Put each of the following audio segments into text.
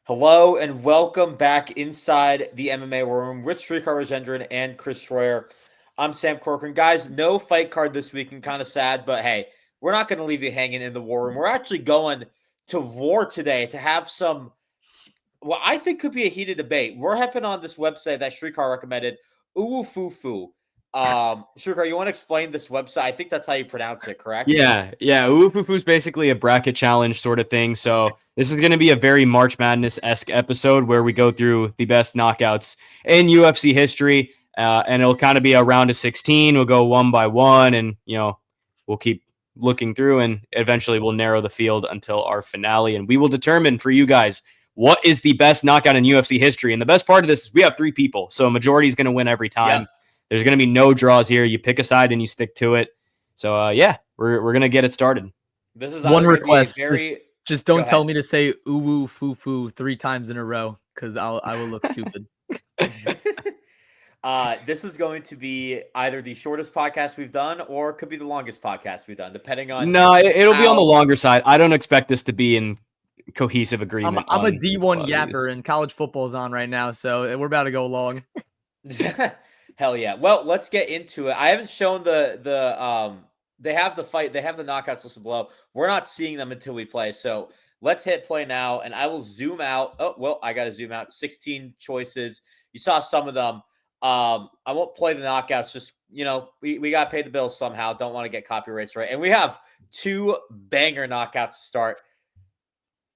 Hello and welcome back inside the MMA room with Srikar, Rajendran, and Chris Shroyer. I'm Sam Corcoran. Guys, no fight card this week and kind of sad, but hey, we're not going to leave you hanging in the war room. We're actually going to war today to have some, what I think could be a heated debate. We're hopping on this website that Srikar recommended, Uwufufu. Srikar, you want to explain this website? I think that's how you pronounce it, correct? Yeah. Uwufufu is basically a bracket challenge sort of thing. So this is going to be a very March Madness-esque episode where we go through the best knockouts in UFC history, and it'll kind of be a round of 16. We'll go one by one, and we'll keep looking through, and eventually we'll narrow the field until our finale, and we will determine for you guys what is the best knockout in UFC history. And the best part of this is we have 3 people, so a majority is going to win every time. Yep. There's going to be no draws here. You pick a side and you stick to it. So we're gonna get it started. This is one request. Just don't tell me to say uwu fufu 3 times in a row because I will look stupid. This is going to be either the shortest podcast we've done or it could be the longest podcast we've done, depending on. No, it'll be on the longer side. I don't expect this to be in cohesive agreement. I'm a D1 yapper and college football's on right now, so we're about to go long. Hell yeah. Well, let's get into it. I haven't shown they have the fight. They have the knockouts listed below. We're not seeing them until we play. So let's hit play now, and I will zoom out. Oh, well, I got to zoom out. 16 choices. You saw some of them. I won't play the knockouts. Just, we got to pay the bills somehow. Don't want to get copyrights right. And we have 2 banger knockouts to start.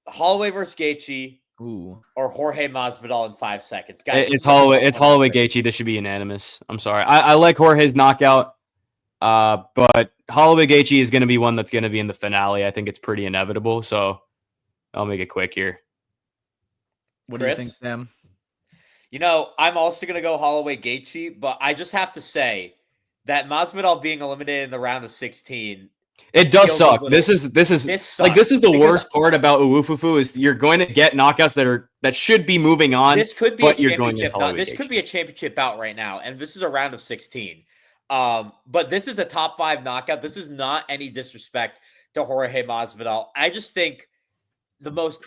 Holloway versus Gaethje. Ooh. Or Jorge Masvidal in 5 seconds. Guys, it's Holloway. It's Holloway Gaethje. This should be unanimous. I'm sorry. I like Jorge's knockout, but Holloway Gaethje is going to be one that's going to be in the finale. I think it's pretty inevitable. So I'll make it quick here. What do you think, Sam? I'm also going to go Holloway Gaethje, but I just have to say that Masvidal being eliminated in the round of 16. It does suck. This is the worst part about Uwufufu is you're going to get knockouts that should be moving on. This could be a championship bout. This could be a championship bout right now, and this is a round of 16. But this is a top 5 knockout. This is not any disrespect to Jorge Masvidal. I just think the most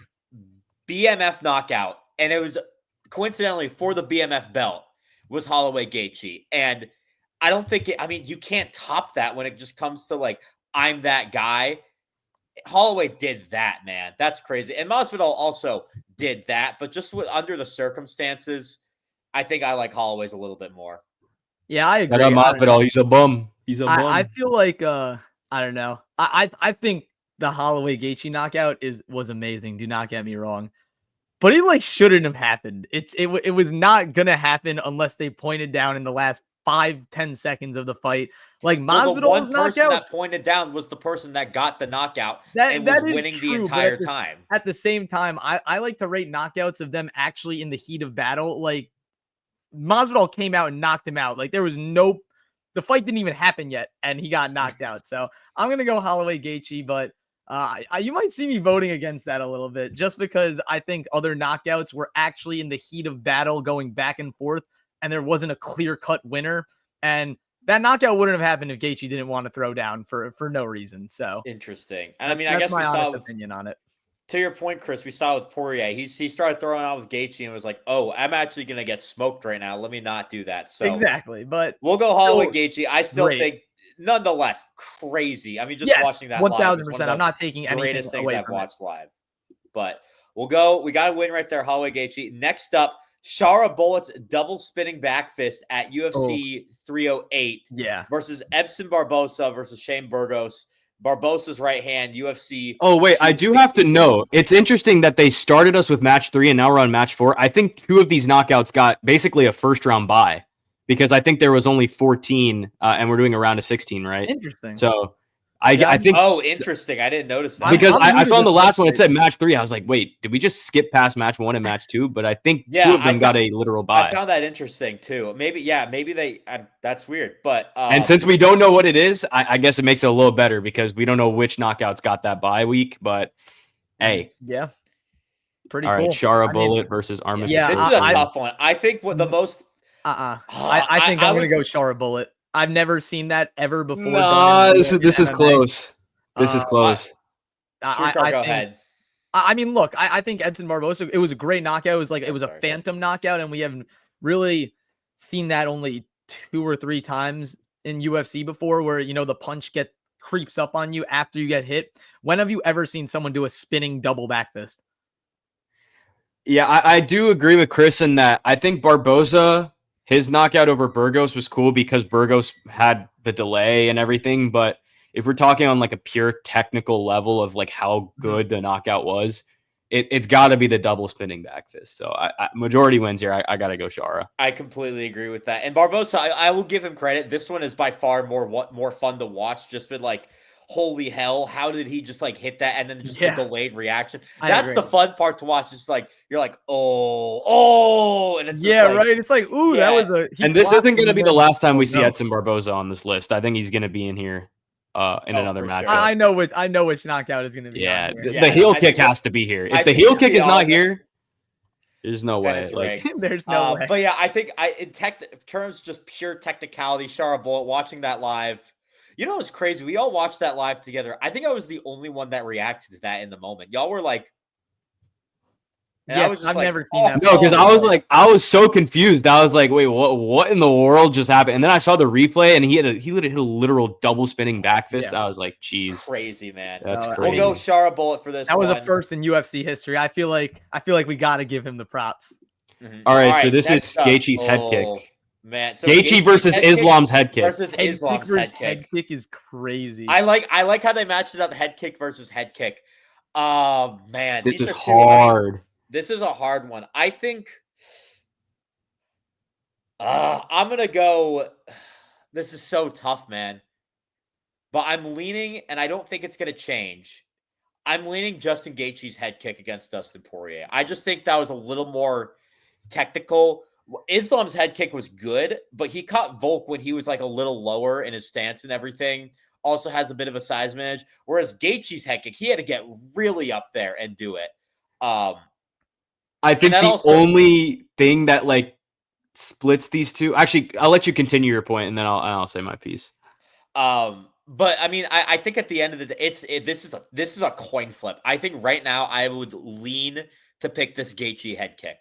BMF knockout, and it was coincidentally for the BMF belt, was Holloway Gaethje, and I don't think you can't top that when it just comes to I'm that guy. Holloway did that, man. That's crazy. And Masvidal also did that, but just under the circumstances, I think I like Holloway's a little bit more. Yeah, I agree. Masvidal, he's a bum. He's a bum. I feel like I don't know. I think the Holloway Gaethje knockout was amazing. Do not get me wrong, but it shouldn't have happened. It was not gonna happen unless they pointed down in the last 5-10 seconds of the fight. Masvidal's knockout that pointed down was the person that got the knockout and was winning the entire time. At the same time, I like to rate knockouts of them actually in the heat of battle. Masvidal came out and knocked him out. There was the fight didn't even happen yet, and he got knocked out. So I'm gonna go Holloway Gaethje, but you might see me voting against that a little bit, just because I think other knockouts were actually in the heat of battle, going back and forth, and there wasn't a clear-cut winner. And that knockout wouldn't have happened if Gaethje didn't want to throw down for no reason. So interesting. And I guess my we saw opinion on it. To your point, Chris, we saw with Poirier, he started throwing out with Gaethje and was like, "Oh, I'm actually gonna get smoked right now. Let me not do that." So exactly, but we'll go Holloway Gaethje. I still think, nonetheless, crazy. Watching that 1,000%. I'm not taking anything greatest things away I've from watched live. But we'll go. We got a win right there, Holloway Gaethje. Next up, Shara Bullet's double spinning back fist at UFC 308. Yeah. Versus Edson Barbosa versus Shane Burgos. Barbosa's right hand, UFC. Oh, wait, I do have to know. It's interesting that they started us with match 3 and now we're on match 4. I think 2 of these knockouts got basically a first round bye because I think there was only 14 and we're doing a round of 16, right? Interesting. So I think. Oh, interesting. I didn't notice that. Because I saw on the last one, it said match 3. I was like, wait, did we just skip past match 1 and match 2? But I think 2 of them got a literal bye. I found that interesting too. Maybe they, that's weird. But and since we don't know what it is, I guess it makes it a little better because we don't know which knockouts got that bye week. But hey. Yeah. Pretty all cool. Right, Shara Bullet versus Armin. Yeah, this is a tough one. I think what the most. I think I'm going to go Shara Bullet. I've never seen that ever before. No, this is close. This is close. Srikar, go ahead. I mean, look, I think Edson Barboza, it was a great knockout. It was like, it was a phantom knockout, and we haven't really seen that only 2 or 3 times in UFC before, where, you know, the punch creeps up on you after you get hit. When have you ever seen someone do a spinning double back fist? Yeah, I do agree with Chris in that I think Barboza, his knockout over Burgos was cool because Burgos had the delay and everything. But if we're talking on like a pure technical level of like how good the knockout was, it's got to be the double spinning back fist. So majority wins here. I got to go Shara. I completely agree with that. And Barboza, I will give him credit. This one is by far more fun to watch. Just been like, holy hell, how did he just like hit that? And then just the delayed reaction. That's the fun part to watch. It's like, you're like, oh, and it's like, right. It's like, ooh, that was a. And this isn't going to be the last time we see Edson Barboza on this list. I think he's going to be in here in another matchup. Sure. I know which knockout is going to be. Yeah, the heel kick has to be here. If the heel kick is not here, there's no way. Like, there's no way. But yeah, I think in terms of just pure technicality, Shara Bullet, watching that live. You know what's crazy? We all watched that live together. I think I was the only one that reacted to that in the moment. Y'all were like, yeah, I was just never seen that. No, because I was so confused. I was like, wait, what in the world just happened? And then I saw the replay, and he hit a literal double spinning back fist. I was like, geez, crazy, man. That's crazy. We'll go Shara Bullet for this. That was a first in UFC history. I feel like we got to give him the props. All right, so this is Gaethje's head kick. Man, so Gaethje versus Islam's head kick. Islam's head kick is crazy. I like how they matched it up, head kick versus head kick. Man, this is hard. This is a hard one. I think I'm gonna go. This is so tough, man. But I'm leaning, and I don't think it's gonna change. I'm leaning Justin Gaethje's head kick against Dustin Poirier. I just think that was a little more technical. Islam's head kick was good, but he caught Volk when he was like a little lower in his stance and everything. Also has a bit of a size advantage. Whereas Gaethje's head kick, he had to get really up there and do it. I think the only thing that like splits these two. Actually, I'll let you continue your point, and then I'll say my piece. But I mean, I think at the end of the day, this is a coin flip. I think right now I would lean to pick this Gaethje head kick.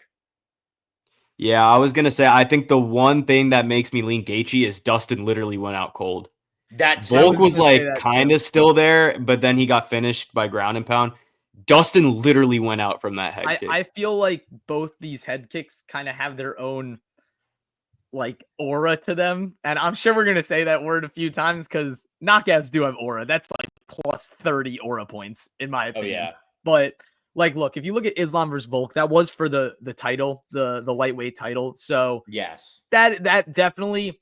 Yeah, I was gonna say I think the one thing that makes me lean Gaethje is Dustin literally went out cold. That Volk was like kind of still there, but then he got finished by ground and pound. Dustin literally went out from that head kick. I feel like both these head kicks kind of have their own like aura to them, and I'm sure we're gonna say that word a few times because knockouts do have aura. That's like plus 30 aura points in my opinion. Oh yeah, but. Like, look, if you look at Islam versus Volk, that was for the title, the lightweight title. So yes, that definitely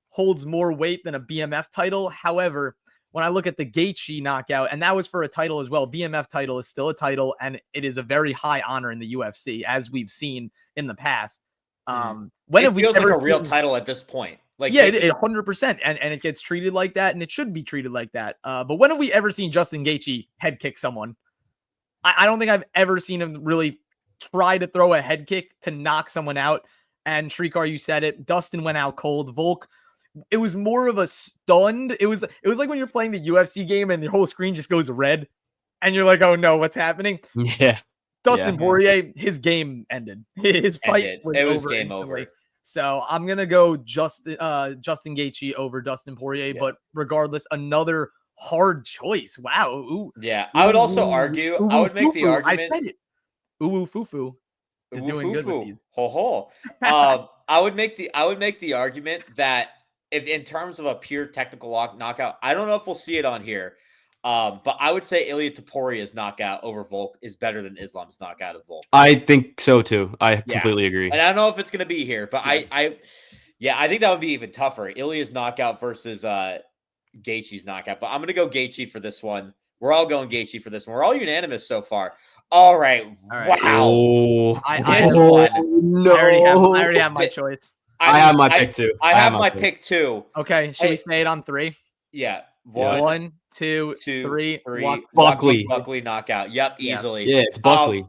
holds more weight than a BMF title. However, when I look at the Gaethje knockout, and that was for a title as well, BMF title is still a title, and it is a very high honor in the UFC, as we've seen in the past. When it feels like a real title at this point. Like, yeah, 100%, and it gets treated like that, and it should be treated like that. But when have we ever seen Justin Gaethje head kick someone? I don't think I've ever seen him really try to throw a head kick to knock someone out. And Srikar, you said it. Dustin went out cold. Volk, it was more of a stunned. It was like when you're playing the UFC game and the whole screen just goes red, and you're like, "Oh no, what's happening?" Yeah. Dustin Poirier, his game ended. His fight was game over. So I'm gonna go Justin Gaethje over Dustin Poirier. Yeah. But regardless, another hard choice. Wow. Ooh. Yeah. I would also argue. I would make the argument. I said it. Fufu is doing good with these. I would make the argument that if in terms of a pure technical knockout, I don't know if we'll see it on here. But I would say Ilia Topuria's knockout over Volk is better than Islam's knockout of Volk. I think so too. I completely agree. And I don't know if it's going to be here, but I think that would be even tougher. Ilya's knockout versus Gaethje's knockout. But I'm going to go Gaethje for this one. We're all going Gaethje for this one. We're all unanimous so far. All right. Wow. Oh, no. I already have my choice. I have my pick too. I have my pick too. Okay. Should we say it on 3? Yeah. One, two, three. Buckley knockout. Yep, easily. Yeah, it's Buckley.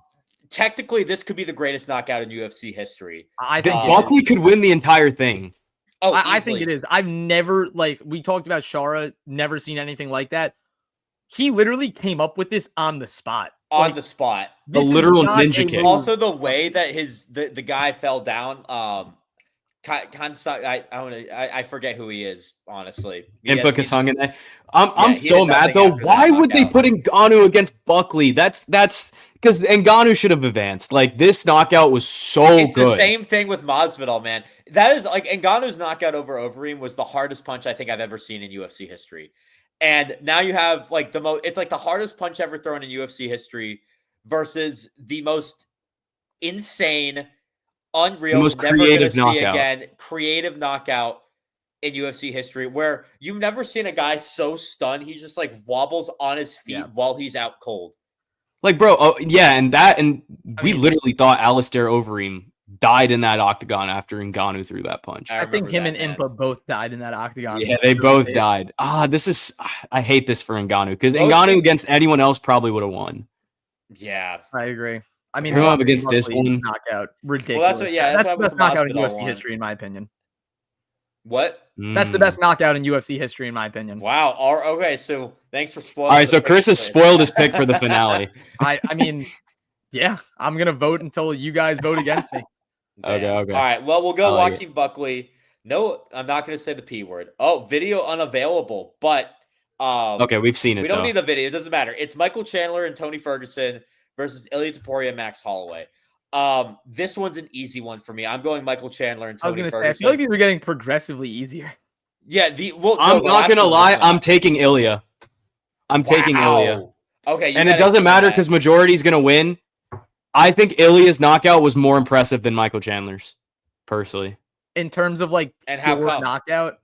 Technically, this could be the greatest knockout in UFC history. I think Buckley could win the entire thing. Oh, I think it is. I've never, like, we talked about Shara, never seen anything like that. He literally came up with this on the spot. on the spot. The literal ninja kick. Also, the way that the guy fell down, I forget who he is, honestly. I'm so mad though. Why would they put Ngannou against Buckley? That's because Ngannou should have advanced. Like, this knockout was so it's good. The same thing with Masvidal, man. That is like Ngannou's knockout over Overeem was the hardest punch I think I've ever seen in UFC history. And now you have like it's like the hardest punch ever thrown in UFC history versus the most insane, unreal, most never creative gonna see knockout. again, creative knockout in UFC history, where you've never seen a guy so stunned he just like wobbles on his feet while he's out cold. Like, bro, we literally thought Alistair Overeem died in that octagon after Ngannou threw that punch. I think him and Impa both died in that octagon. Yeah, they both died. I hate this for Ngannou because Ngannou against anyone else probably would have won. Yeah, I agree. I mean, up against this one knockout, ridiculous. Well, that's the best knockout in UFC history, in my opinion. What? That's the best knockout in UFC history, in my opinion. Wow. Okay, so thanks for spoiling. All right, so Chris has spoiled his pick for the finale. I mean, yeah, I'm gonna vote until you guys vote against me. Okay. All right. Well, we'll go Joaquin Buckley. No, I'm not going to say the P word. Oh, video unavailable. But okay, we've seen it. We don't need the video. It doesn't matter. It's Michael Chandler and Tony Ferguson versus Ilia Topuria and Max Holloway. This one's an easy one for me. I'm going Michael Chandler and Tony Ferguson. I feel like these are getting progressively easier. Yeah. I'm not going to lie. I'm taking Ilia. Taking Ilia. Okay. And it doesn't matter because majority is going to win. I think Ilia's knockout was more impressive than Michael Chandler's, personally. In terms of like, and how come? Knockout?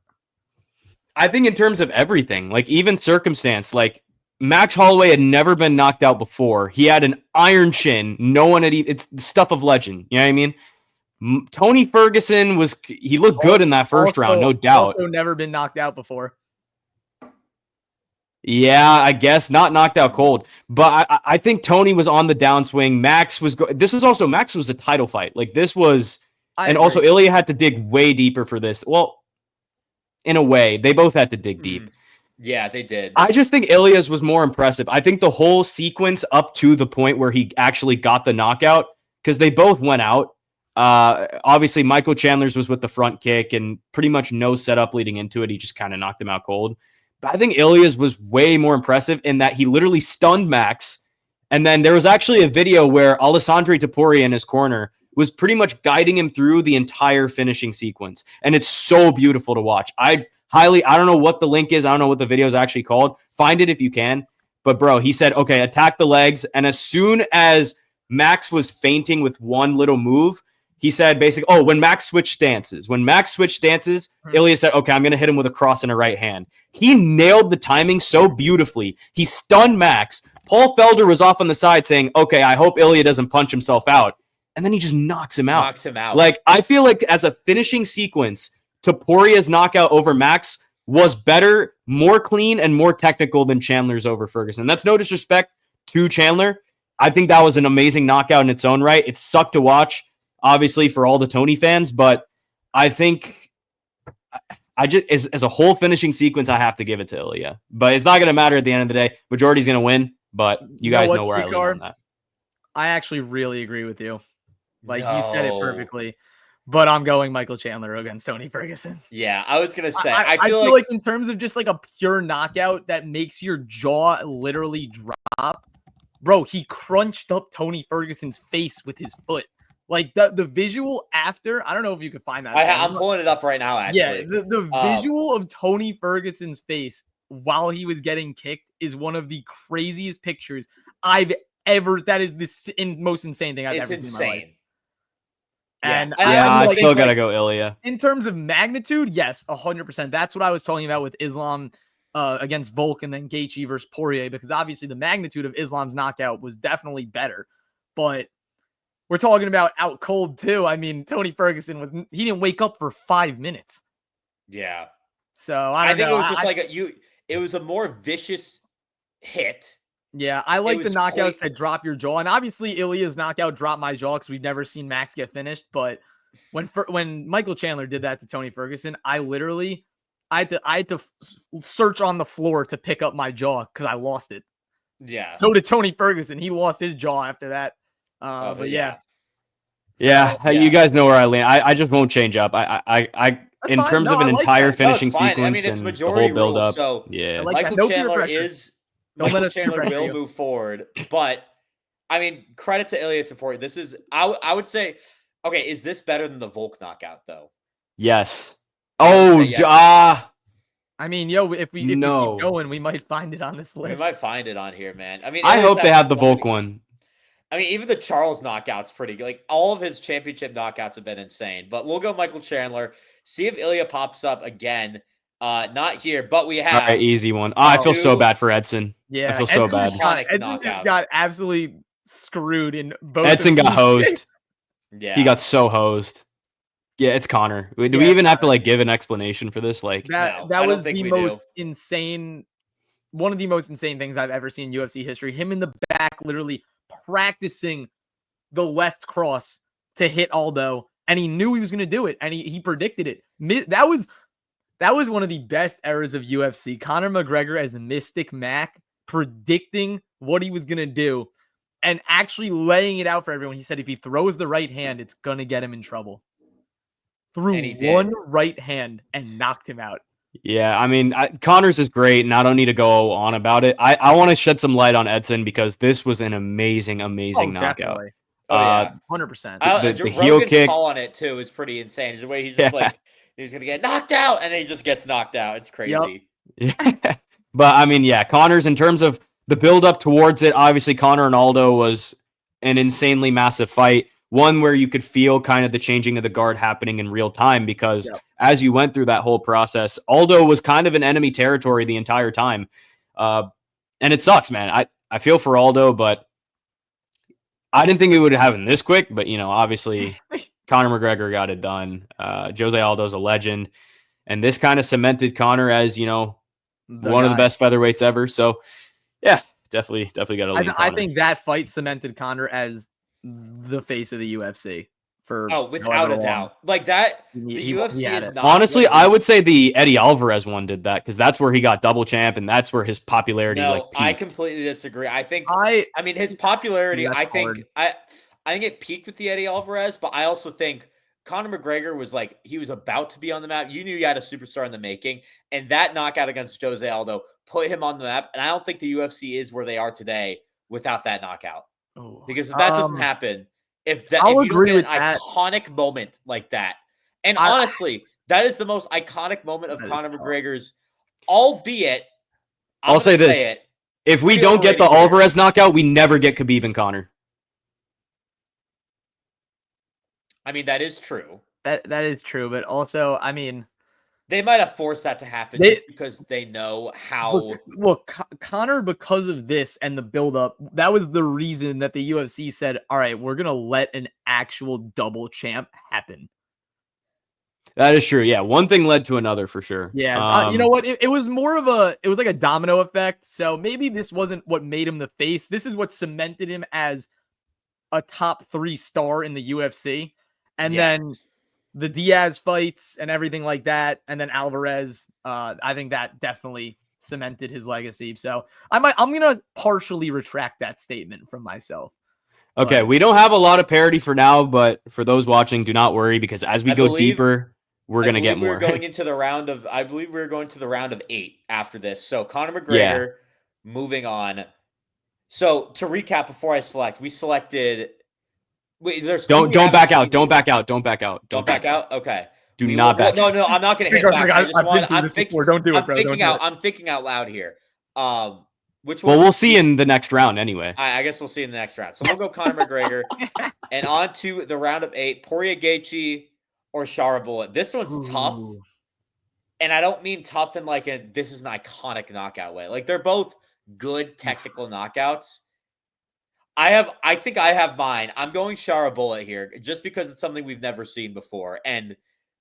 I think in terms of everything, like even circumstance, like Max Holloway had never been knocked out before. He had an iron chin. No one had. It's the stuff of legend. You know what I mean? Tony Ferguson he looked good in that first round, no doubt. Also never been knocked out before. Yeah, I guess not knocked out cold, but I think Tony was on the downswing. Max was Max was a title fight. Like this was, also Ilia had to dig way deeper for this. Well, in a way, they both had to dig deep. Yeah, they did. I just think Ilia's was more impressive. I think the whole sequence up to the point where he actually got the knockout, because they both went out. Obviously, Michael Chandler's was with the front kick and pretty much no setup leading into it. He just kind of knocked him out cold. But I think Ilia's was way more impressive in that he literally stunned Max. And then there was actually a video where Alessandro Topuria in his corner was pretty much guiding him through the entire finishing sequence. And it's so beautiful to watch. I don't know what the link is. I don't know what the video is actually called. Find it if you can. But bro, he said, okay, attack the legs. And as soon as Max was fainting with one little move, he said basically, when Max switched stances, Ilia said, okay, I'm going to hit him with a cross and a right hand. He nailed the timing so beautifully. He stunned Max. Paul Felder was off on the side saying, okay, I hope Ilia doesn't punch himself out. And then he just knocks him out. Like, I feel like as a finishing sequence, Topuria's knockout over Max was better, more clean, and more technical than Chandler's over Ferguson. That's no disrespect to Chandler. I think that was an amazing knockout in its own right. It sucked to watch, obviously, for all the Tony fans, but I think I just as a whole finishing sequence, I have to give it to Ilia. But it's not going to matter at the end of the day. Majority's going to win, but you guys know where I live on that. I actually really agree with you. Like, you said it perfectly. But I'm going Michael Chandler against Tony Ferguson. Yeah, I was going to say. I feel like in terms of just like a pure knockout that makes your jaw literally drop, bro, he crunched up Tony Ferguson's face with his foot. Like the visual after, I don't know if you could find that. I'm pulling it up right now, actually. Yeah, the visual of Tony Ferguson's face while he was getting kicked is one of the craziest pictures I've ever. That is the most insane thing I've ever seen in my life. And I still gotta go Ilia. In terms of magnitude, yes, 100%. That's what I was talking about with Islam against Volk and then Gaethje versus Poirier, because obviously the magnitude of Islam's knockout was definitely better. But we're talking about out cold too. I mean, Tony Ferguson he didn't wake up for 5 minutes. Yeah. So I think it was just it was a more vicious hit. Yeah, I like the knockouts that drop your jaw. And obviously, Ilia's knockout dropped my jaw because we've never seen Max get finished. But when Michael Chandler did that to Tony Ferguson, I had to search on the floor to pick up my jaw because I lost it. Yeah. So did Tony Ferguson. He lost his jaw after that. But yeah. Yeah, you guys know where I land. I just won't change up. That's in fine. terms No, of I an like entire that. finishing it's fine. sequence I mean, it's and the majority whole build rules. up. So Yeah, I like Michael that. No Chandler peer pressure. Michael Chandler will move forward, but I mean, credit to Ilya Taporia. This is I would say, okay, is this better than the Volk knockout though? Yes. I Oh, yes. I mean, yo, if we keep going, we might find it on this list. We might find it on here, man. I mean, I hope they have the Volk one. I mean, even the Charles knockout's pretty good. Like, all of his championship knockouts have been insane. But we'll go Michael Chandler. See if Ilya pops up again. Not here, but we have. All right, easy one. Oh, I feel so bad for Edson. Yeah, I feel so bad. Edson just got absolutely screwed in both. Edson got hosed. Yeah, he got so hosed. Yeah, it's Connor. Do we even have to like give an explanation for this? Like that was the most insane. One of the most insane things I've ever seen in UFC history. Him in the back, literally practicing the left cross to hit Aldo, and he knew he was going to do it, and he predicted it. That was one of the best eras of UFC. Conor McGregor as Mystic Mac predicting what he was going to do and actually laying it out for everyone. He said if he throws the right hand, it's going to get him in trouble. Threw one right hand and knocked him out. Yeah, I mean, Connor's is great, and I don't need to go on about it. I want to shed some light on Edson because this was an amazing knockout. Definitely. Oh, yeah, 100%. The heel kick call on it, too, is pretty insane. The way he's just like, he's going to get knocked out, and then he just gets knocked out. It's crazy. Yep. But, I mean, yeah, Connor's, in terms of the build-up towards it, obviously Conor and Aldo was an insanely massive fight. One where you could feel kind of the changing of the guard happening in real time because as you went through that whole process, Aldo was kind of in enemy territory the entire time. And it sucks, man. I feel for Aldo, but I didn't think it would happen this quick. But, you know, obviously Conor McGregor got it done. Jose Aldo's a legend. And this kind of cemented Conor as, you know, one of the best featherweights ever. So, yeah, definitely got to lean Conor. I think that fight cemented Conor as the face of the UFC without a doubt. Like that, the UFC is not. Honestly, I would say the Eddie Alvarez one did that because that's where he got double champ and that's where his popularity peaked. I completely disagree. I think I mean his popularity. I think it peaked with the Eddie Alvarez, but I also think Conor McGregor was like he was about to be on the map. You knew you had a superstar in the making, and that knockout against Jose Aldo put him on the map. And I don't think the UFC is where they are today without that knockout. Because if that doesn't happen, if you don't get an iconic moment like that, and honestly, that is the most iconic moment of Conor McGregor's, albeit, I'll say this. If we don't get the Alvarez knockout, we never get Khabib and Conor. I mean, that is true. That is true, but also, I mean, they might have forced that to happen just because they know how. Look, Conor, because of this and the buildup, that was the reason that the UFC said, all right, we're going to let an actual double champ happen. That is true. Yeah. One thing led to another for sure. Yeah. You know what? It was more of it was like a domino effect. So maybe this wasn't what made him the face. This is what cemented him as a top 3 star in the UFC. And then the Diaz fights and everything like that, and then Alvarez, I think that definitely cemented his legacy. So I'm gonna partially retract that statement from myself. Okay, we don't have a lot of parity for now, but for those watching, do not worry because as we go deeper, we're gonna get more. I believe we're going to the round of 8 after this. So Conor McGregor, moving on. So to recap, before I select, we selected. Wait, there's don't back out. Don't back out. Don't back out. Don't back out. Okay. Do not back out. No, I'm not going to hit back. I'm thinking out loud here. Which one? Well, we'll see in the next round anyway. I guess we'll see in the next round. So we'll go Conor McGregor, and on to the round of 8: Poirier, Gaethje, or Shroyer. This one's tough, and I don't mean tough in like this is an iconic knockout way. Like they're both good technical knockouts. I think I have mine. I'm going Shroyer here just because it's something we've never seen before. And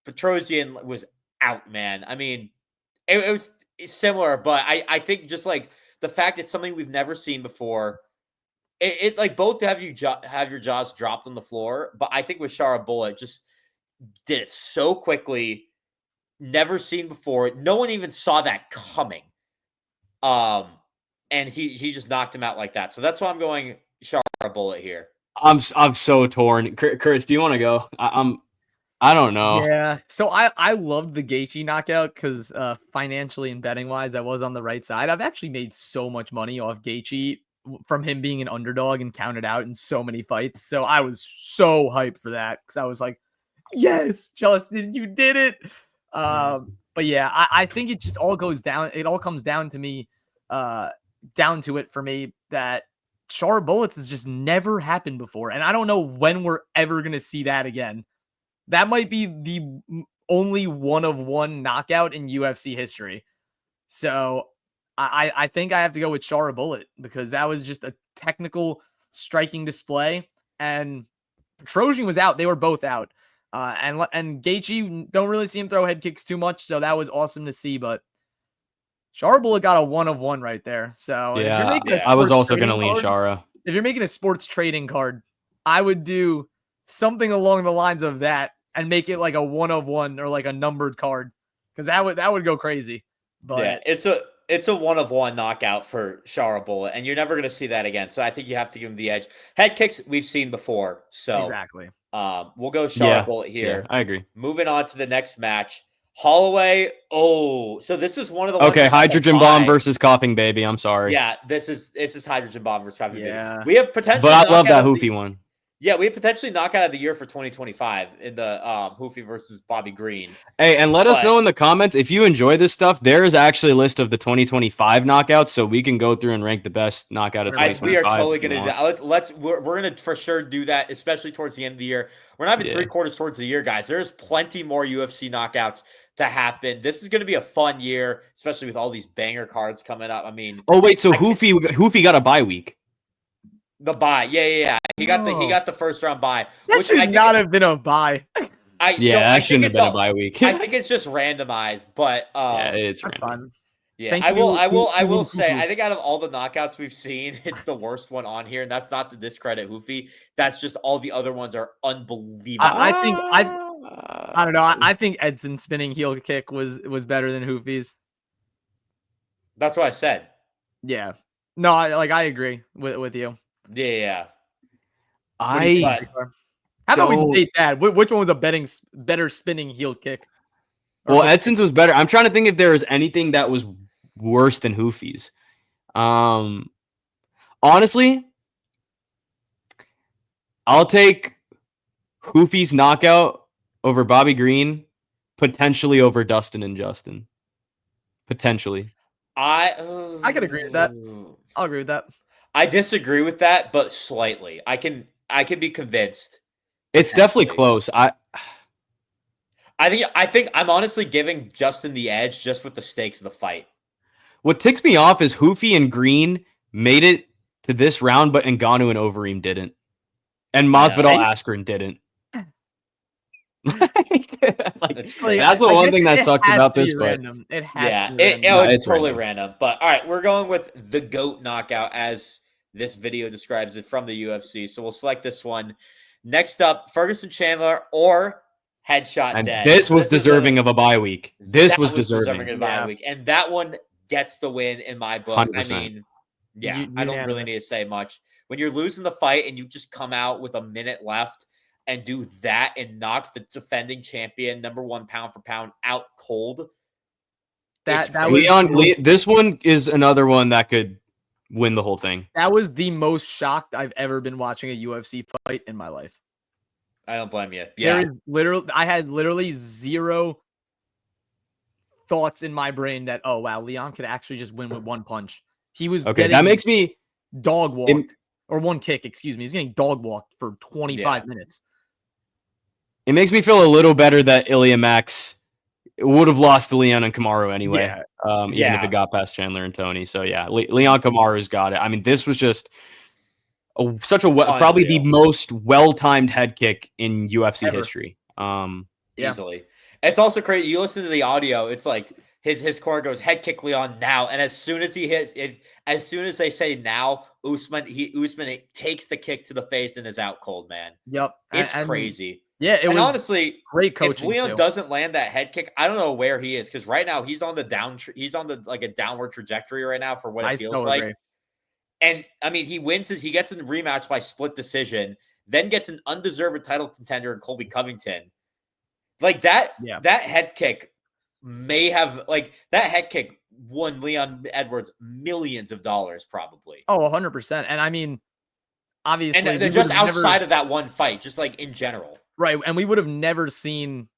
Petrosian was out, man. I mean, it was similar, but I think just like the fact it's something we've never seen before. It's like both have your jaws dropped on the floor, but I think with Shroyer just did it so quickly, never seen before. No one even saw that coming. and he just knocked him out like that. So that's why I'm going Shroyer bullet here. I'm so torn. Chris, do you want to go? I don't know. Yeah. So I loved the Gaethje knockout because financially and betting wise, I was on the right side. I've actually made so much money off Gaethje from him being an underdog and counted out in so many fights. So I was so hyped for that because I was like, yes, Justin, you did it. But yeah, I think it just all goes down. It all comes down to me, down to it for me that Shroyer bullets has just never happened before, and I don't know when we're ever gonna see that again. That might be the only one-of-one knockout in UFC history. So I think I have to go with Shroyer bullet because that was just a technical striking display. And Petrosian was out. They were both out. And Gaethje, don't really see him throw head kicks too much. So that was awesome to see. But Shroyer bullet got a one-of-one right there. So yeah, I was also going to lean Shroyer. If you're making a sports trading card, I would do something along the lines of that and make it like a one-of-one or like a numbered card because that would go crazy. But yeah, it's a one-of-one knockout for Shroyer bullet, and you're never going to see that again. So I think you have to give him the edge. Head kicks we've seen before, so exactly. We'll go Shroyer bullet here. Yeah, I agree. Moving on to the next match, Holloway. Oh, so this is one of the okay hydrogen bomb versus coughing baby. I'm sorry. Yeah, this is hydrogen bomb versus coughing baby. We Yeah, have potential, but I love that hoofy one. Yeah, we have potentially knockout of the year for 2025 in the Hoofy versus Bobby Green. Hey, and let us know in the comments if you enjoy this stuff. There is actually a list of the 2025 knockouts, so we can go through and rank the best knockout of 2025. We are totally going to do that. We're going to for sure do that, especially towards the end of the year. We're not even 3/4 towards the year, guys. There's plenty more UFC knockouts to happen. This is going to be a fun year, especially with all these banger cards coming up. I mean, oh wait, so Hoofy got a bye week. The bye, yeah. He got the first round bye. That should not have been a bye. That shouldn't have been a bye week. I think it's just randomized, but yeah, it's random. Fun. Yeah, I will say I think out of all the knockouts we've seen, it's the worst one on here, and that's not to discredit Hoofy. That's just all the other ones are unbelievable. I don't know. I think Edson's spinning heel kick was better than Hoofy's. That's what I said. Yeah. No, I agree with you. Yeah. How about we debate that? Which one was a better spinning heel kick? Well, Edson's was better. I'm trying to think if there was anything that was worse than Hoofy's. Honestly, I'll take Hoofy's knockout over Bobby Green, potentially over Dustin and Justin. Potentially. I could agree with that. I'll agree with that. I disagree with that, but slightly. I can be convinced. It's definitely close. I think I'm honestly giving Justin the edge just with the stakes of the fight. What ticks me off is Hoofy and Green made it to this round, but Ngannou and Overeem didn't. And Masvidal Askren didn't. That's the one thing that sucks about this fight. It has to be random. It's totally random. But all right, we're going with the GOAT knockout as this video describes it from the UFC. So we'll select this one. Next up, Ferguson Chandler or Headshot and Dead. This was deserving of a bye week. This was deserving of a bye week. And that one gets the win in my book. 100%. I mean, I don't really need to say much. When you're losing the fight and you just come out with a minute left and do that and knock the defending champion, #1 pound for pound, out cold. This one is another one that could win the whole thing. That was the most shocked I've ever been watching a UFC fight in my life. I don't blame you. Yeah, I had literally zero thoughts in my brain that, oh wow, Leon could actually just win with one punch. He was that makes me dog walked or one kick. Excuse me, he's getting dog walked for 25 minutes. It makes me feel a little better that Ilya Max would have lost to Leon and Kamaru anyway. Even if it got past Chandler and Tony. So yeah, Leon Kamaru's got it. I mean, this was just probably the most well-timed head kick in UFC history. Easily. It's also crazy. You listen to the audio, it's like his corner goes head kick Leon now, and as soon as he hits it, as soon as they say now, Usman takes the kick to the face and is out cold, man. Yep, It's crazy. Yeah, it was honestly great coaching. If Leon too. doesn't land that head kick, I don't know where he is, because right now he's on the he's on the like a downward trajectory right now for what it feels like. Agree. And I mean, he gets in the rematch by split decision, then gets an undeserved title contender in Colby Covington. Like that head kick that head kick won Leon Edwards millions of dollars, probably. Oh, 100%. And I mean, obviously, and they're just outside of that one fight, just like in general. Right. And we would have never seen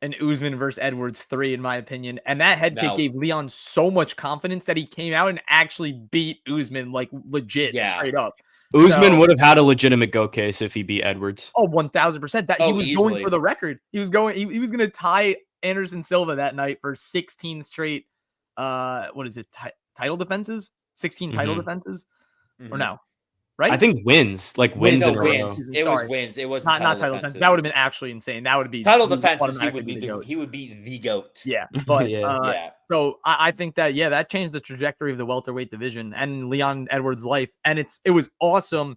an Usman versus Edwards 3, in my opinion. And that head kick gave Leon so much confidence that he came out and actually beat Usman, like legit, straight up. Usman would have had a legitimate go case if he beat Edwards. Oh, 1000%. That he was easily going for the record. He was going to tie Anderson Silva that night for 16 straight title defenses? 16 title defenses? Or no? Right? I think wins in a row. It was wins. It was not title defense. That would have been actually insane. That would be title defenses. He would be the GOAT. Yeah, but So I think that that changed the trajectory of the welterweight division and Leon Edwards' life. And it was awesome.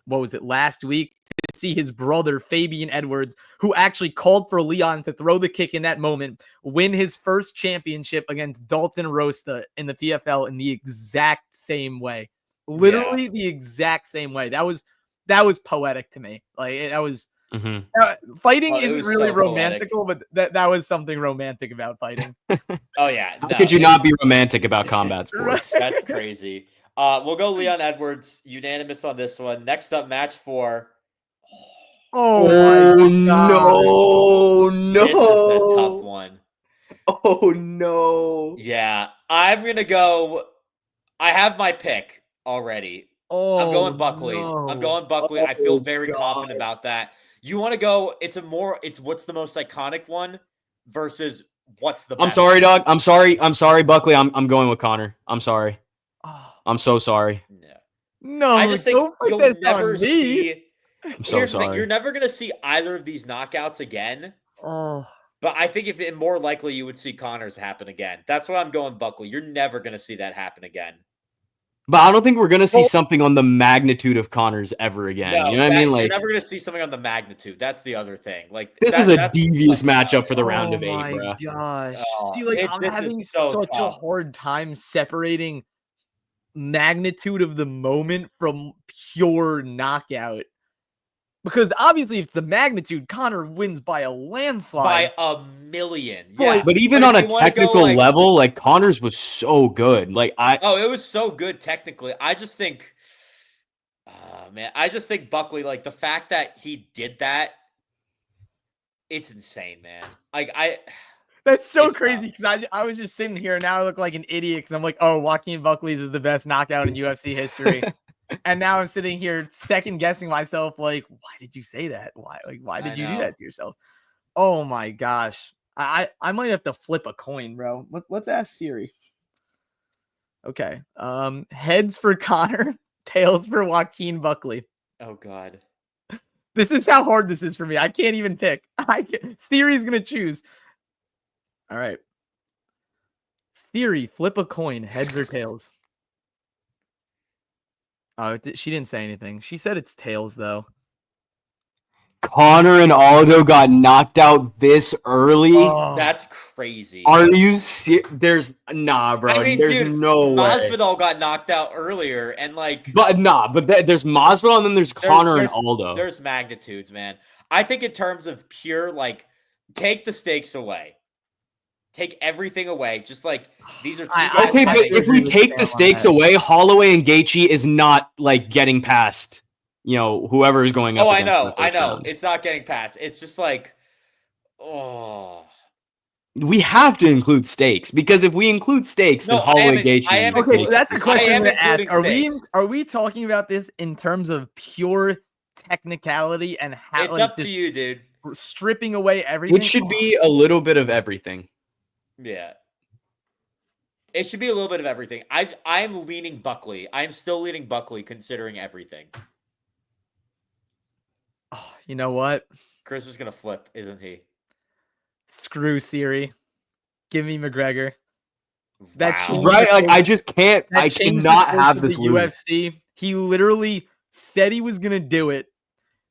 What was it, last week, to see his brother Fabian Edwards, who actually called for Leon to throw the kick in that moment, win his first championship against Dalton Rosta in the PFL in the exact same way. Literally the exact same way. That was poetic to me. Like that was fighting isn't really so romantical, but that was something romantic about fighting. Oh yeah, how could you not be romantic about combat sports? That's crazy. We'll go Leon Edwards, unanimous on this one. Next up, match 4. Oh no! This is a tough one. Oh no! Yeah, I'm gonna go. I have my pick already. I'm going Buckley. No. I feel very confident about that. You want to go? It's what's the most iconic one versus what's the best. I'm sorry, dog. I'm sorry, Buckley. I'm going with Connor. I'm sorry. I'm so sorry. No, I just think you'll never see. I'm so sorry. You're never gonna see either of these knockouts again. Oh. But I think if it more likely you would see Connor's happen again. That's why I'm going Buckley. You're never gonna see that happen again. But I don't think we're going to see something on the magnitude of Connor's ever again. No, you know what I mean? Like, you're never going to see something on the magnitude. That's the other thing. Like this is a devious matchup for the round of 8, bro. Oh my gosh. See, like I'm having such a hard time separating magnitude of the moment from pure knockout. Because obviously, if the magnitude, Connor wins by a landslide. By a million. Yeah. But even on a technical level, like Connor's was so good. Like it was so good technically. I just think Buckley, like the fact that he did that, it's insane, man. Like that's so crazy because I was just sitting here and now I look like an idiot because I'm like, oh, Joaquin Buckley's is the best knockout in UFC history. And now I'm sitting here second guessing myself, like, why did you say that? Why did you do that to yourself? Oh my gosh. I might have to flip a coin, bro. Let's ask Siri. Okay. Heads for Connor, tails for Joaquin Buckley. Oh God. This is how hard this is for me. I can't even pick. Siri's gonna choose. All right. Siri, flip a coin, heads or tails. Oh, she didn't say anything. She said it's tails, though. Connor and Aldo got knocked out this early? Oh, that's crazy. Are you serious? There's bro. I mean, there's no way. Masvidal got knocked out earlier, and like, but there's Masvidal, and then there's Connor and Aldo. There's magnitudes, man. I think in terms of pure, like, take the stakes away. Take everything away. Just like these are two guys. Okay, but if we take the stakes away, Holloway and Gaethje is not like getting past, whoever is going up. Oh, I know. It's not getting past. It's just like, we have to include stakes because if we include stakes, then Holloway Gaethje. Okay, that's a question I'm going to ask. Are we talking about this in terms of pure technicality and how? It's up to you, dude. Stripping away everything. It should be a little bit of everything. Yeah. It should be a little bit of everything. I'm leaning Buckley. I'm still leaning Buckley considering everything. Oh, you know what? Chris is going to flip, isn't he? Screw Siri. Give me McGregor. Wow. Right? Like, I just can't. I cannot have this the lose. UFC. He literally said he was going to do it.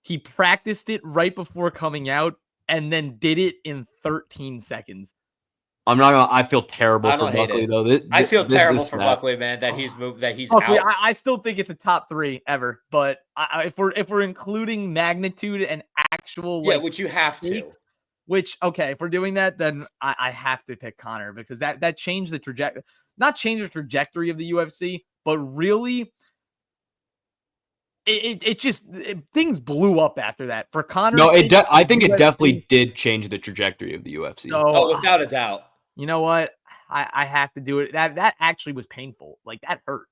He practiced it right before coming out and then did it in 13 seconds. I'm not gonna. I feel terrible for Buckley though. I feel terrible for Buckley, man. That he's moved. That he's Buckley, out. I still think it's a top 3 ever. But if we're including magnitude and actual which you have to. Which okay, if we're doing that, then I have to pick Conor because that changed the trajectory. Not change the trajectory of the UFC, but really, things blew up after that for Conor. No, I think it definitely did change the trajectory of the UFC. Oh, without a doubt. You know what? I have to do it. That actually was painful. Like that hurt.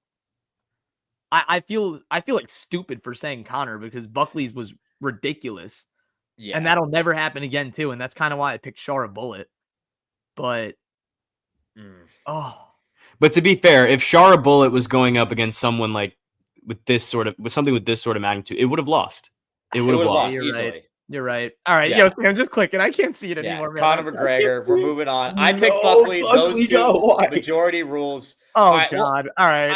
I feel like stupid for saying Conor because Buckley's was ridiculous. Yeah. And that'll never happen again too. And that's kind of why I picked Shara Bullet. But But to be fair, if Shara Bullet was going up against someone like with something with this sort of magnitude, it would have lost. It would have lost easily. Right. You're right. All right. Yeah. I'm just clicking. I can't see it anymore. Man. Conor McGregor. We're moving on. I picked Buckley. Those two majority rules. Oh, God. All right.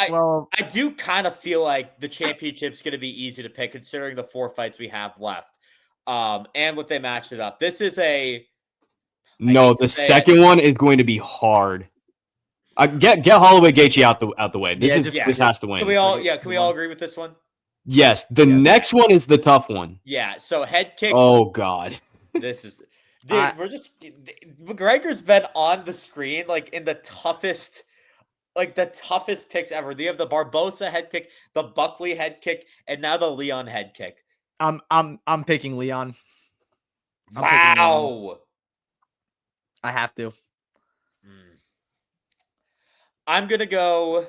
I do kind of feel like the championship's going to be easy to pick considering the 4 fights we have left. And what they matched it up. This is the second one is going to be hard. Get Holloway Gaethje out the way. This has to win. Can we all agree with this one? Yes. The next one is the tough one. Yeah. So head kick. Oh God. This is McGregor's been on the screen like in the toughest picks ever. They have the Barbosa head kick, the Buckley head kick, and now the Leon head kick. I'm picking Leon. Wow. I have to. I'm gonna go.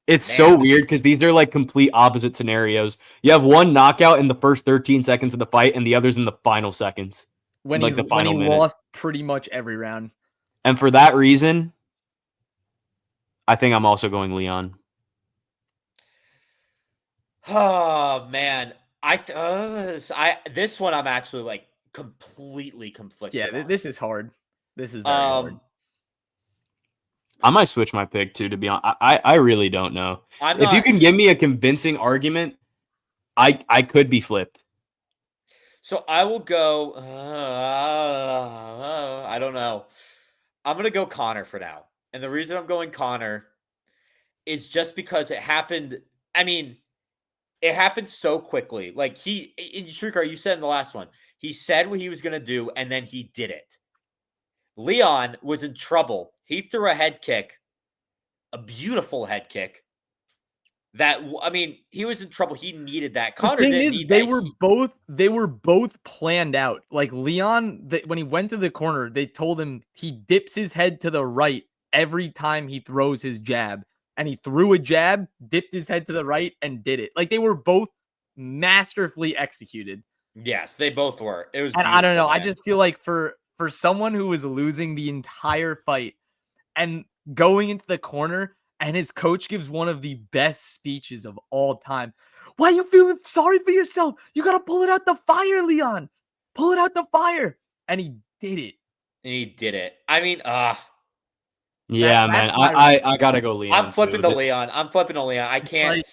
It's so weird because these are like complete opposite scenarios. You have one knockout in the first 13 seconds of the fight, and the others in the final seconds. When he lost pretty much every round. And for that reason, I think I'm also going Leon. Oh man, this one I'm actually like completely conflicted. Yeah, this is hard. This is very hard. I might switch my pick too, to be honest. I really don't know. If you can give me a convincing argument, I could be flipped. So I will go. I don't know. I'm gonna go Conor for now, and the reason I'm going Conor is just because it happened. I mean, it happened so quickly. Like in Srikar, you said in the last one, he said what he was gonna do, and then he did it. Leon was in trouble. He threw a head kick, a beautiful head kick. He was in trouble. He needed that. Conor didn't need that. They were both planned out. Like Leon, when he went to the corner, they told him he dips his head to the right every time he throws his jab. And he threw a jab, dipped his head to the right, and did it. Like they were both masterfully executed. Yes, they both were. It was. And I don't know. Man. I just feel like for someone who was losing the entire fight and going into the corner, and his coach gives one of the best speeches of all time. Why are you feeling sorry for yourself? You got to pull it out the fire, Leon. Pull it out the fire. And he did it. I mean, yeah, man. I got to go Leon. I'm flipping to Leon. I can't.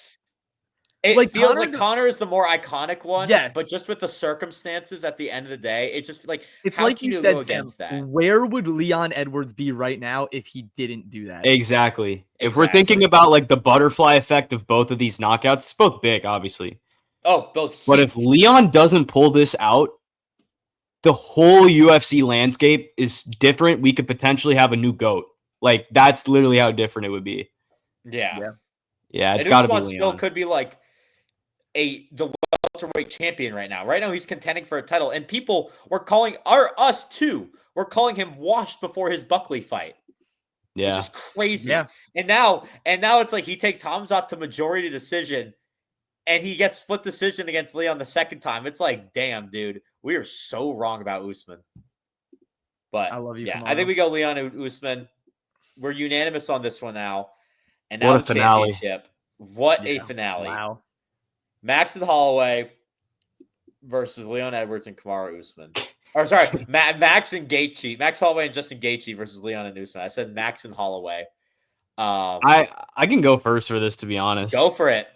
It feels like Conor is the more iconic one. Yes. But just with the circumstances at the end of the day, it just like it's like you said, Sam, where would Leon Edwards be right now if he didn't do that? Exactly. If we're thinking about like the butterfly effect of both of these knockouts, it's both big, obviously. Oh, both. But if Leon doesn't pull this out, the whole UFC landscape is different. We could potentially have a new GOAT. Like that's literally how different it would be. Yeah. It's got to be Leon. Still could be like the welterweight champion right now. Right now he's contending for a title, and people were calling us too. We're calling him washed before his Buckley fight. Yeah, which is crazy. Yeah, and now it's like he takes Hamzat to majority decision, and he gets split decision against Leon the second time. It's like, damn, dude, we are so wrong about Usman. But I love you. Yeah, I think we go Leon Usman. We're unanimous on this one now. And now what a finale! What a finale! Wow. Max and Holloway versus Leon Edwards and Kamaru Usman. Or sorry, Max and Gaethje, Max Holloway and Justin Gaethje versus Leon and Usman. I said Max and Holloway. I can go first for this, to be honest. Go for it.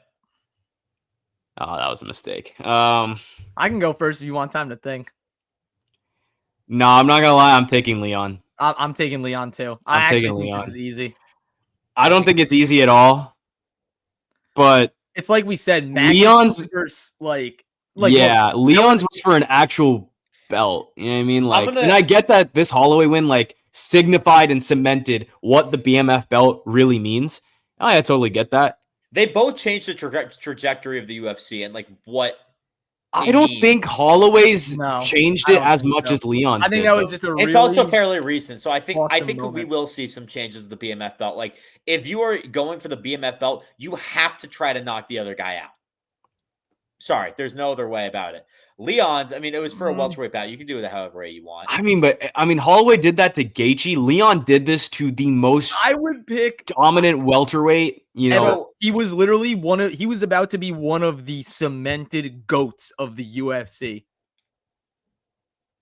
Oh, that was a mistake. I can go first if you want time to think. No, I'm not gonna lie. I'm taking Leon. I'm taking Leon too. I'm I actually taking think Leon. this is easy. I don't think it's easy at all. But it's like we said, Max Leon's first, like yeah, look, Leon's was for an actual belt. You know what I mean? Like, and I get that this Holloway win like signified and cemented what the BMF belt really means. I totally get that. They both changed the trajectory of the UFC and like what. I don't think Holloway's changed it as much as Leon's. I think that was just a. It's also fairly recent, so I think we will see some changes to the BMF belt. Like if you are going for the BMF belt, you have to try to knock the other guy out. Sorry, there's no other way about it. Leon's, I mean, it was for a welterweight bout. You can do it however way you want. I mean, Holloway did that to Gaethje. Leon did this to the most I would pick dominant welterweight. You know, he was literally he was about to be one of the cemented goats of the UFC.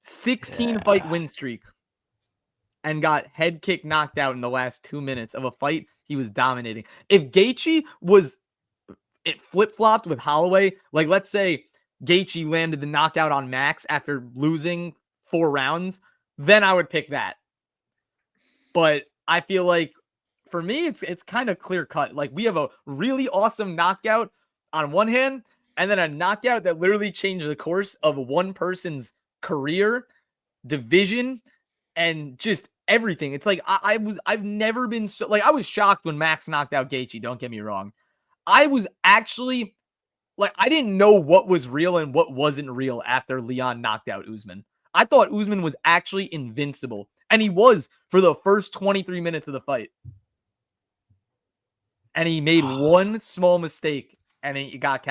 16 fight win streak. And got head kick knocked out in the last 2 minutes of a fight. He was dominating. If Gaethje it flip-flopped with Holloway, like let's say Gaethje landed the knockout on Max after losing 4 rounds, then I would pick that. But I feel like for me, it's kind of clear cut. Like we have a really awesome knockout on one hand, and then a knockout that literally changed the course of one person's career, division, and just everything. It's like I've never been so like I was shocked when Max knocked out Gaethje. Don't get me wrong. I was actually like, I didn't know what was real and what wasn't real after Leon knocked out Usman. I thought Usman was actually invincible, and he was for the first 23 minutes of the fight. And he made one small mistake, and he got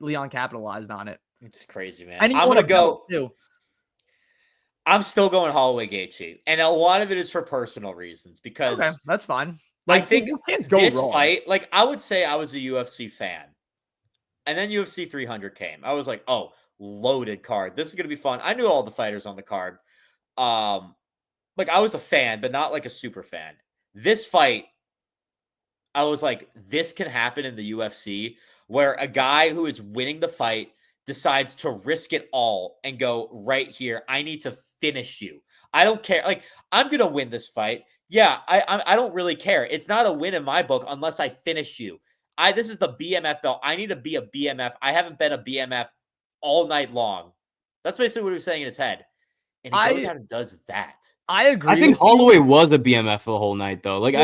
Leon capitalized on it. It's crazy, man. And I'm gonna go too. I'm still going Holloway Gaethje, and a lot of it is for personal reasons because that's fine. Like, I think this fight, like I would say I was a UFC fan. And then UFC 300 came. I was like, oh, loaded card. This is going to be fun. I knew all the fighters on the card. Like I was a fan, but not like a super fan. This fight, I was like, this can happen in the UFC where a guy who is winning the fight decides to risk it all and go right here. I need to finish you. I don't care. Like I'm going to win this fight. Yeah, I don't really care. It's not a win in my book unless I finish you. This is the BMF belt. I need to be a BMF. I haven't been a BMF all night long. That's basically what he was saying in his head. And he goes out and does that. I agree. I think Holloway was a BMF the whole night, though. Like,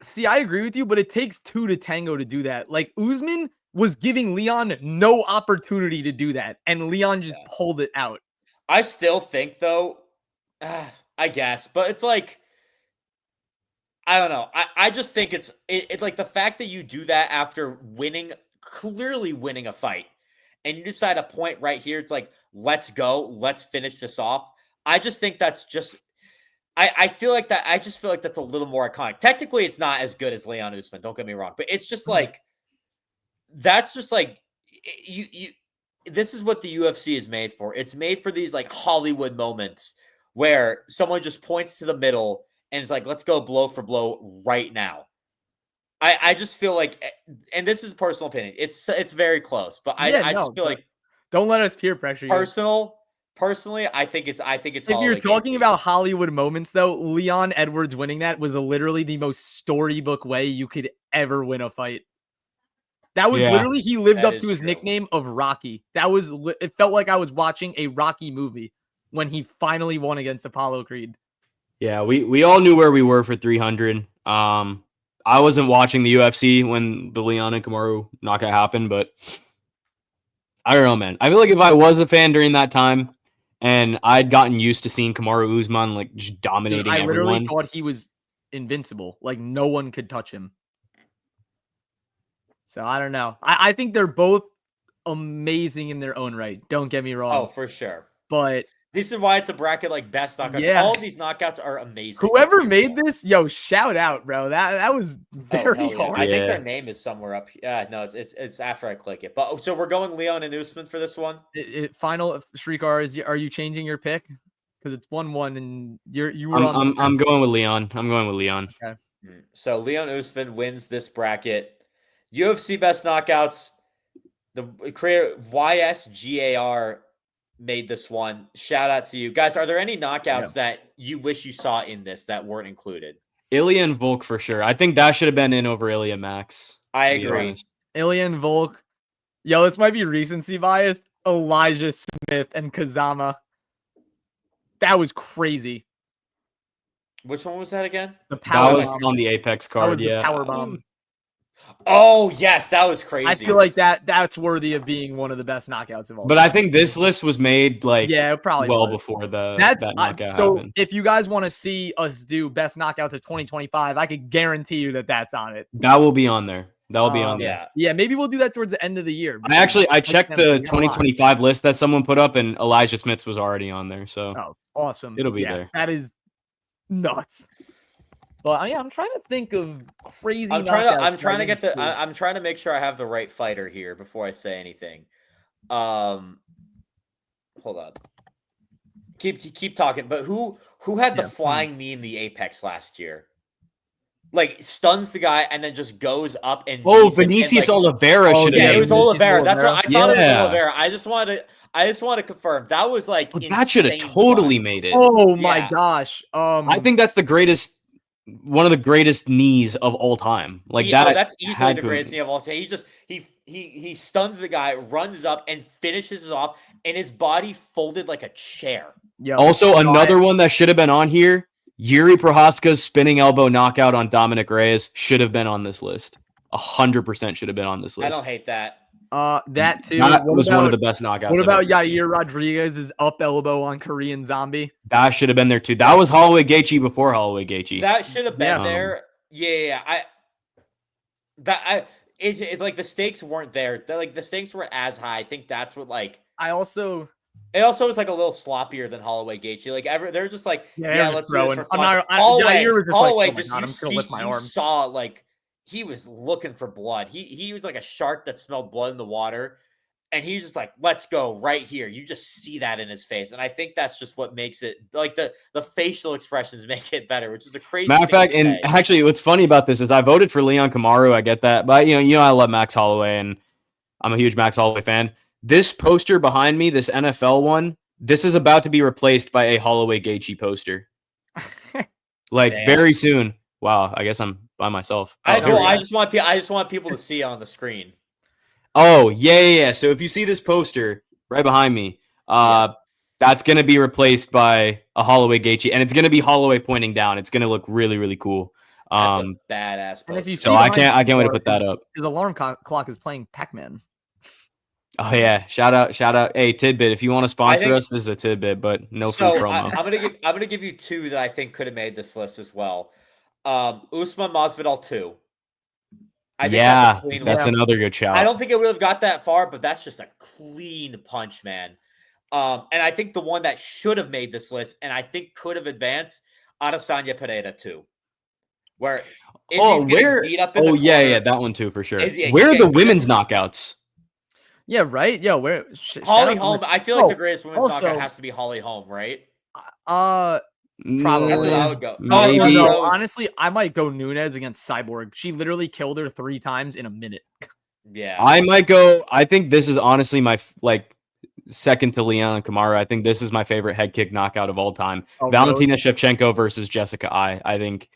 see, I agree with you, but it takes 2 to tango to do that. Like, Usman was giving Leon no opportunity to do that, and Leon just pulled it out. I still think, though, I guess, but it's like, I don't know. I just think it's like the fact that you do that after clearly winning a fight, and you decide a point right here. It's like, let's go. Let's finish this off. I just think that's just, I feel like that. I just feel like that's a little more iconic. Technically, it's not as good as Leon Usman. Don't get me wrong, but it's just like, that's just like, this is what the UFC is made for. It's made for these like Hollywood moments where someone just points to the middle and it's like, let's go blow for blow right now. I just feel like, and this is a personal opinion, it's very close, but I just feel like, don't let us peer pressure you. Personally, I think it's if you're talking about Hollywood moments, though, Leon Edwards winning that was literally the most storybook way you could ever win a fight. That was literally, he lived up to his nickname of Rocky. It felt like I was watching a Rocky movie when he finally won against Apollo Creed. Yeah, we all knew where we were for 300. I wasn't watching the UFC when the Leon and Kamaru knockout happened, but I don't know, man. I feel like if I was a fan during that time and I'd gotten used to seeing Kamaru Usman like just dominating everyone. I literally thought he was invincible. Like no one could touch him. So I don't know. I think they're both amazing in their own right. Don't get me wrong. Oh, for sure. But This is why it's a bracket like best knockouts. Yeah. All of these knockouts are amazing. Whoever made this, yo, shout out, bro. That was very hard. I think their name is somewhere up. Yeah, no, it's after I click it. But so we're going Leon and Usman for this one. Final Srikar, are you changing your pick? Because it's 1-1, and I'm going with Leon. I'm going with Leon. Okay. So Leon Usman wins this bracket. UFC best knockouts. The creator YSGAR made this one. Shout out to you guys. Are there any knockouts that you wish you saw in this that weren't included? Ilya and Volk for sure. I think that should have been in over Ilya Max. I agree. Ilya and Volk. Yo, this might be recency bias. Elijah Smith and Kazama. That was crazy. Which one was that again? The power that was bomb. On the Apex card. Yeah. Power bomb. Oh yes, that was crazy. I feel like that's worthy of being one of the best knockouts of all. But I think this list was made probably before that knockout so happened. If you guys want to see us do best knockouts of 2025, I could guarantee you that's on it. That will be on there. That will be on there. Yeah, maybe we'll do that towards the end of the year. I checked the 2025 list that someone put up, and Elijah Smith's was already on there. So awesome. It'll be there. That is nuts. But I'm trying to think of crazy. I'm trying to make sure I have the right fighter here before I say anything. Hold on. Keep talking. But who had the flying knee in the Apex last year? Like stuns the guy and then just goes up and Vinicius Oliveira should have. Yeah, it was Oliveira. That's what I thought. It was Oliveira. I just wanted to confirm that was like that should have totally made it. Oh my gosh. I think that's one of the greatest knees of all time. That's easily the greatest knee of all time. He stuns the guy, runs up and finishes it off, and his body folded like a chair. Yeah. Also, another one that should have been on here. Yuri Prohaska's spinning elbow knockout on Dominic Reyes should have been on this list. 100% should have been on this list. I don't hate that. That too. That was one of the best knockouts. What about Yair Rodriguez's up elbow on Korean Zombie? That should have been there too. That was Holloway Gaethje before Holloway Gaethje. That should have been there. Yeah. It's like the stakes weren't there. The stakes weren't as high. I think that's what It also was like a little sloppier than Holloway Gaethje. They're just like, let's do this for fun. Holloway just I'm just gonna lift my arm. Saw he was looking for blood. He was like a shark that smelled blood in the water, and he's just like, let's go right here. You just see that in his face, and I think that's just what makes it the facial expressions make it better, which is a crazy. Matter of fact, and actually, what's funny about this is I voted for Leon Kamaru. I get that, but I love Max Holloway, and I'm a huge Max Holloway fan. This poster behind me, this NFL one, this is about to be replaced by a Holloway Gaethje poster. Very soon. Wow, I guess I'm by myself. I just want people to see it on the screen. Oh, yeah. So if you see this poster right behind me, that's going to be replaced by a Holloway Gaethje, and it's going to be Holloway pointing down. It's going to look really, really cool. That's a badass poster. So I can't wait to put that up. The alarm clock is playing Pac-Man. Oh yeah! Shout out! Hey, Tidbit, if you want to sponsor us, this is a Tidbit, but no free promo. I'm gonna give you two that I think could have made this list as well. Usman Masvidal 2. That's another good shout. I don't think it would have got that far, but that's just a clean punch, man. And I think the one that should have made this list, and I think could have advanced, Adesanya Pereira 2. Where beat up in the corner. That one too for sure. Where are the women's knockouts? Yeah, right. Yeah, where Holly Holm? I feel like the greatest women's knockout has to be Holly Holm, right? Probably. That's what I would go. No. Honestly, I might go Nunes against Cyborg. She literally killed her 3 times in a minute. Yeah, I might go. I think this is honestly my second to Leon Kamaru. I think this is my favorite head kick knockout of all time. Valentina Shevchenko versus Jessica I think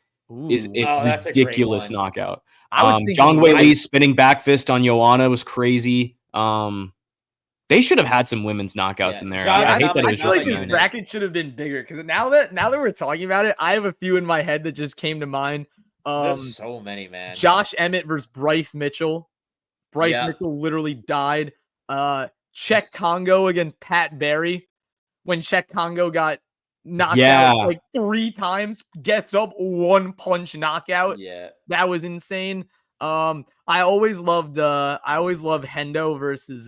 is a ridiculous knockout. Zhang Wei Li's spinning back fist on Joanna was crazy. They should have had some women's knockouts in there. I hate that it was just like this bracket should have been bigger because now that we're talking about it, I have a few in my head that just came to mind. There's so many, man. Josh Emmett versus Bryce Mitchell. Bryce Mitchell literally died. Czech Congo against Pat Barry when Czech Congo got knocked out 3 times, gets up 1 punch knockout. Yeah, that was insane. I always loved Hendo versus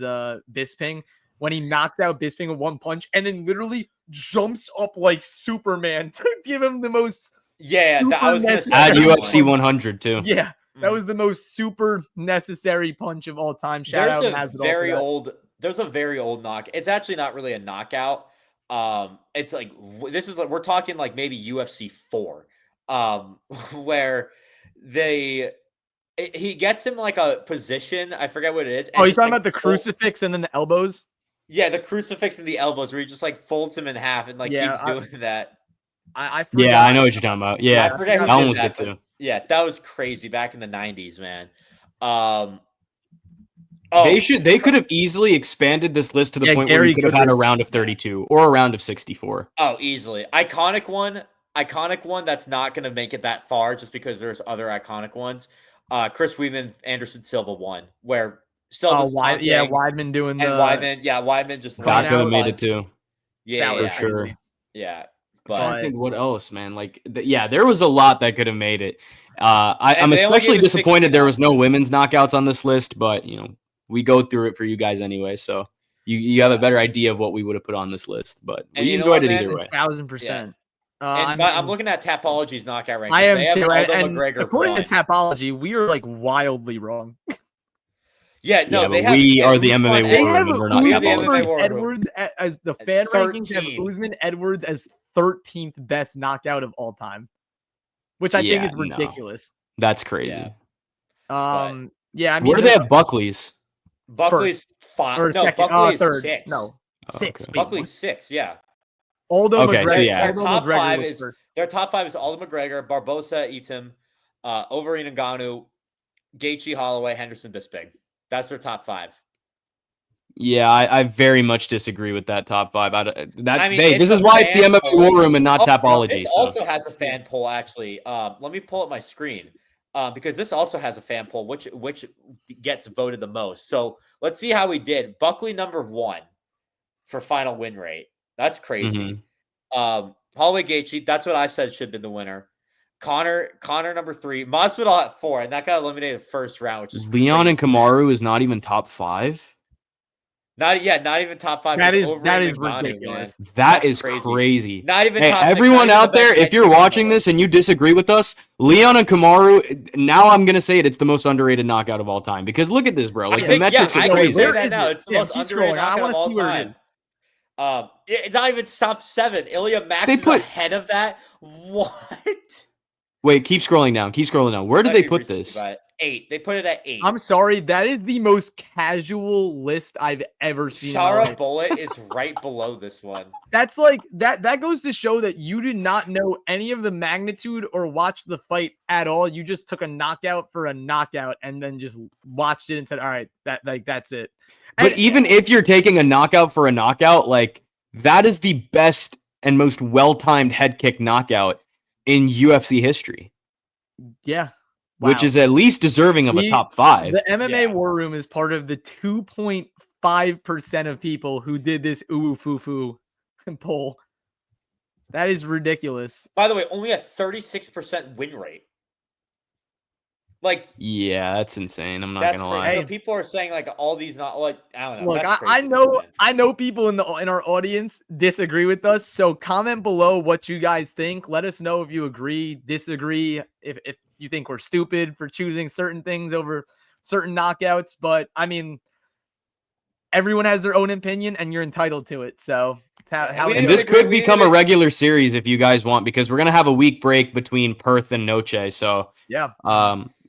Bisping when he knocked out Bisping with 1 punch and then literally jumps up like Superman to give him the most. Yeah, I was gonna say at UFC 100 too. Yeah, that was the most super necessary punch of all time. Shout out Masvidal. There's a very old knock. It's actually not really a knockout. It's like this is like we're talking like maybe UFC 4, where he gets him like a position. I forget what it is. Oh, you're talking about the crucifix and then the elbows? Yeah, the crucifix and the elbows, where he just like folds him in half and like keeps doing that. I forgot. Yeah, I know what you're talking about. Yeah, I forget that one was good too. Yeah, that was crazy back in the 90s, man. They could have easily expanded this list to the point where you could have had a round of 32 or a round of 64. Oh, easily. Iconic one that's not going to make it that far just because there's other iconic ones. Chris Weidman, Anderson Silva won, where still Weidman doing the Weidman just that could have made it too. Yeah, for sure. Yeah. But I think what else, man? Like, there was a lot that could have made it. I'm especially disappointed there was no women's knockouts on this list, but we go through it for you guys anyway, so you have a better idea of what we would have put on this list. But we enjoyed it either way. 1,000%. I'm looking at Tapology's knockout rankings. I am too. And according to Tapology, we are like wildly wrong. Yeah, no, we are the MMA War Room, and we're not Tapology. Edwards as the fan rankings have Usman Edwards as 13th best knockout of all time, which I think is ridiculous. That's crazy. I mean, where do they have Buckley's? Buckley's 5. No, Buckley's 3rd. 6. No, 6. Okay. Buckley's 6. Yeah. Aldo McGregor. So their top 5 is Aldo McGregor, Barbosa, Eaton, Overeem Ngannou, Gaethje, Holloway, Henderson, Bisping. That's their top 5. Yeah, I very much disagree with that top 5. This is why it's the MMA War Room and not Tapology. This also has a fan poll, actually. Let me pull up my screen because this also has a fan poll, which gets voted the most. So let's see how we did. Buckley number 1 for final win rate. That's crazy. Holloway, Gaethje, that's what I said should have been the winner. Connor number 3, Masvidal at 4, and that got eliminated first round, which is Leon and Kamaru is not even top 5. Not even top 5. That is ridiculous. That is crazy. Not even. Hey, everyone out there, if you're watching this and you disagree with us, Leon and Kamaru. Now I'm gonna say it. It's the most underrated knockout of all time because look at this, bro. Like the metrics are crazy. Right now, it's the most underrated knockout of all time. It's not even top 7. Ilya Max is ahead of that. What? Wait, keep scrolling down. Where did they put this? 8. They put it at 8. I'm sorry. That is the most casual list I've ever seen. Shara Bullet is right below this one. That's like that goes to show that you did not know any of the magnitude or watch the fight at all. You just took a knockout for a knockout and then just watched it and said, all right, that's it. But even if you're taking a knockout for a knockout, like that is the best and most well-timed head kick knockout in UFC history. Yeah. Wow. Which is at least deserving of a top 5. The MMA War Room is part of the 2.5% of people who did this foo poll. That is ridiculous. By the way, only a 36% win rate. Like, yeah, that's insane. I'm not gonna lie. So people are saying like all these not like I don't know. Look, I know people in our audience disagree with us. So comment below what you guys think. Let us know if you agree, disagree, if you think we're stupid for choosing certain things over certain knockouts. But I mean, everyone has their own opinion, and you're entitled to it. So and this could become a regular series if you guys want, because we're gonna have a week break between Perth and Noche. So yeah.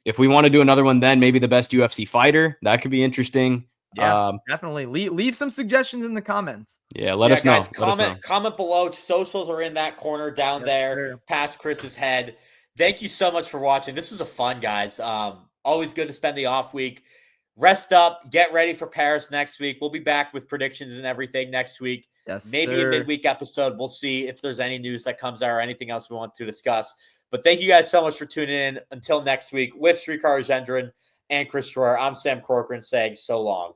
If we want to do another one, then maybe the best UFC fighter, that could be interesting. Yeah, definitely. Leave some suggestions in the comments. Yeah, let us know. Guys, comment below. Socials are in that corner down there, past Chris's head. Thank you so much for watching. This was a fun, guys. Always good to spend the off week. Rest up. Get ready for Paris next week. We'll be back with predictions and everything next week. Yes, maybe a midweek episode. We'll see if there's any news that comes out or anything else we want to discuss. But thank you guys so much for tuning in. Until next week, with Srikar, Rajendran, and Chris Shroyer, I'm Sam Corcoran saying so long.